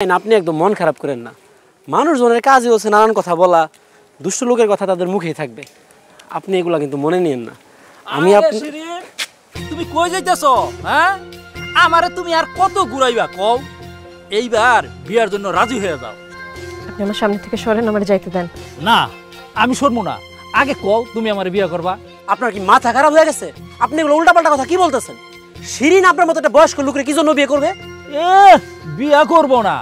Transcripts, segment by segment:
আপনি একদম মন খারাপ করেন না। মানুষজনের কাজই হচ্ছে নানান কথা বলা, দুষ্ট লোকের কথা তাদের মুখেই থাকবে। আপনি এগুলা কিন্তু মনে নিয়েন না। আমি তুমি কই যাইতেছো? হ্যাঁ, আমারে তুমি আর কত ঘুরাইবা কও? এইবার বিয়ার জন্য রাজি হয়ে যাও। আপনি আমার সামনে থেকে সরেন, আমার যাইতে দেন। না, আমি সরবো না। আগে কও তুমি আমারে বিয়া করবা? আপনার কি মাথা খারাপ হয়ে গেছে? আপনি এগুলো উল্টাপাল্টা কথা কি বলতেছেন? শিরিন আপনার মতো একটা বয়স্ক লোকের কি জন্য বিয়ে করবে? বিয়া করব না।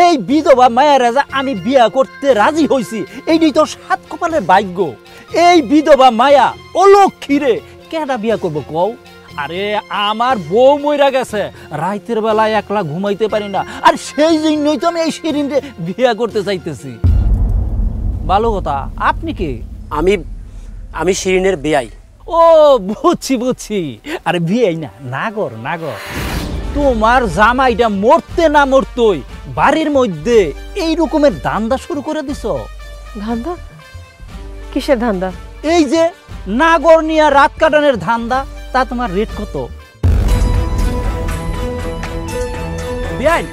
এই বিধবা মায়া রাজা আমি বিয়া করতে রাজি হইছি, এইটাই তো সাত কপালের ভাগ্য। এই বিধবা মায়া অলক্ষীরে কেডা বিয়া করব কও? আরে আমার বউ মইরা গেছে, রাতের বেলায় একলা ঘুমাইতে পারি না, আর সেই জন্যই তো আমি এই শিরিনরে বিয়া করতে চাইতেছি। ভালো কথা। আপনি কে? আমি শিরিনের বেয়াই। ও বুঝছি। আরে বিয়াই না, নাগর। তোমার জামাইটা মরতে না মরতই বাড়ির মধ্যে এই রকমের ধান্দা শুরু করে দিছ। ধান্দা? কিসের ধান্দা? এই যে নাগর নিয়া রাত কাটানোর ধান্দা। তা তোমার রেট কত? বেয়াই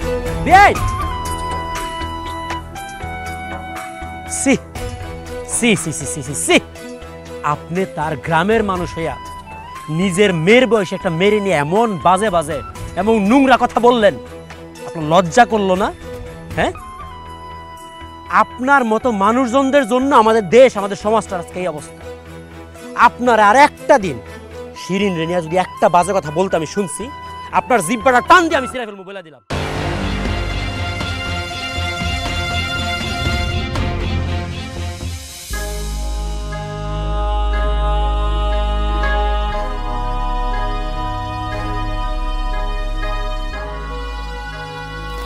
সি আপনি তার গ্রামের মানুষ হইয়া নিজের মেয়ের বয়সে একটা মেরে নিয়ে এমন বাজে এমন নোংরা কথা বললেন, আপনার লজ্জা করলো না? হ্যাঁ, আপনার মতো মানুষজনদের জন্য আমাদের দেশ, আমাদের সমাজটার আজকে এই অবস্থা। আপনার আর একটা দিন শিরিন রেনিয়া যদি একটা বাজে কথা বলতে আমি শুনছি, আপনার জিব্বাটা টান দিয়ে আমি ছিঁড়ে ফেলবো বলে দিলাম।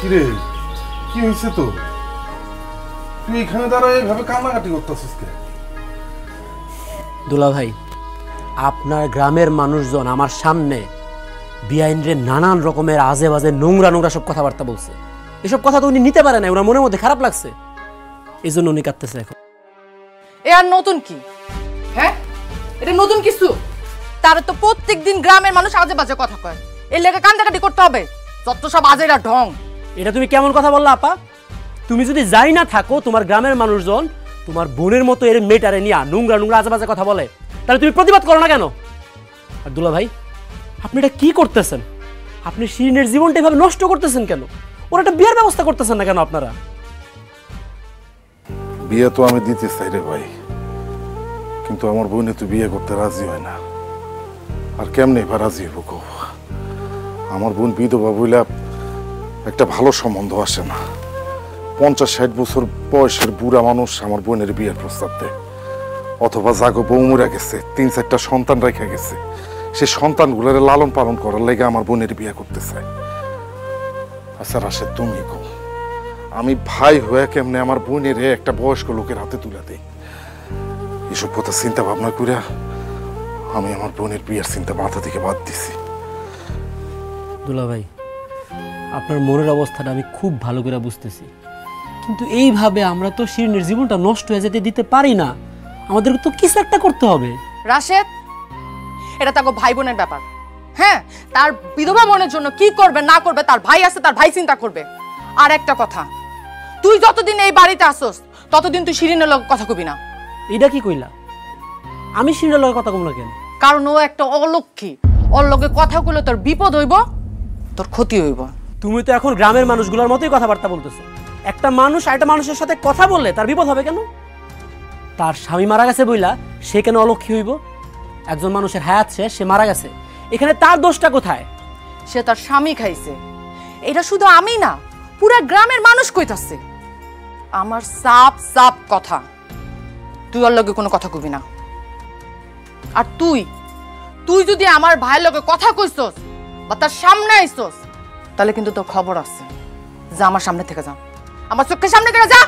কিরে, কি হয়েছে তো? তুই এখানে দাঁড়ায় এভাবে কান্নাকাটি করতেছিস কে? দুলা ভাই, আপনার গ্রামের মানুষজন আমার সামনে বিআইনরে নানান রকমের আজে বাজে নোংরা সব কথাবার্তা বলছে। এসব কথা তো উনি নিতে পারে না, ওনার মনের মধ্যে খারাপ লাগছে, এই জন্য উনি কাঁদতেছে এখন। এ আর নতুন কি? হ্যাঁ, এটা নতুন কিছু? তার তো প্রত্যেকদিন গ্রামের মানুষ আজে বাজে কথা কয়, এর লেগে কান্দাকাটি করতে হবে? যত সব আজেরা ঢং। এটা তুমি কেমন কথা বললা আপা? তুমি যদি যাই না থাকো, তোমার গ্রামের মানুষজন তোমার বোনের মতো এর মেয়েটারে নিয়ে নোংরা আজে বাজে কথা বলে, তাহলে তুমি প্রতিবাদ করো না কেন? আর দুলা ভাই, আপনি এটা কি করতেছেন? আপনি শিরিনের জীবনটা এভাবে নষ্ট করতেছেন কেন? ওর একটা বিয়ের ব্যবস্থা করতেছেন না কেন আপনারা? বিয়ে তো আমি দিতে চাই রে ভাই, কিন্তু আমার বোনে তো বিয়ে করতে রাজি হয় না। আর কেমনে এবার রাজি হবো কো? আমার বোন বিধবা বইলা একটা ভালো সম্বন্ধ আসে না। 50-60 বছর বয়সের বুড়া মানুষ আমার বোনের বিয়ের প্রস্তাব দেয়, অথবা জাগো বউ মরে গেছে, 3-4টা সন্তান রেখে গেছে, সে সন্তানগুলোর লালন পালন করার লেগে আমার বোনের বিয়ে করতে চায়। আচ্ছা রাশেদ, তুমি কো আমি ভাই হয়ে কেমনে আমার বোনের একটা বয়স্ক লোকের হাতে তুলে দেই? এসব কথা চিন্তা ভাবনা করে আমি আমার বোনের বিয়ের চিন্তা মাথা থেকে বাদ দিছি। দুলা ভাই, আপনার মনের অবস্থাটা আমি খুব ভালো করে বুঝতেছি, কিন্তু এইভাবে আমরা তো শিরিনের জীবনটা নষ্ট হয়ে যেতে দিতে পারি না। আমাদের তো কিছু একটা করতে হবে। রাশেদ, এটা তাকে ভাই বোনের ব্যাপার। হ্যাঁ, তার বিধবা বোনের জন্য কি করবে না করবে তার ভাই আছে, তার ভাই চিন্তা করবে। আর একটা কথা, তুই যতদিন এই বাড়িতে আসস ততদিন তুই শিরিনের লগে কথা কবি না। এটা কি কইলা? আমি শিরিনের লগে কথা কম না কেন? কারণ ও একটা অলক্ষী, ওর লগে কথা কইলে তোর বিপদ হইব, তোর ক্ষতি হইব। তুমি তো এখন গ্রামের মানুষগুলোর মতোই কথাবার্তা বলতেছো। একটা মানুষ আরেকটা মানুষের সাথে কথা বললে তার বিপদ হবে কেন? তার স্বামী মারা গেছে বইলা সে কেন অলক্ষী হইব? একজন মানুষের হায়াত শেষ, সে মারা গেছে, এখানে তার দোষটা কোথায়? সে তার স্বামী খাইছে, এটা শুধু আমি না, পুরা গ্রামের মানুষ কইতাছে। আমার সাপ কথা, তুই ওর লগে কোনো কথা কবি না। আর তুই যদি আমার ভাইয়ের লগে কথা কইছস বা তার সামনে আইছস, তাহলে কিন্তু তোর খবর আছে। যা আমার সামনে থেকে যা, আমার চোখের সামনে থেকে যা।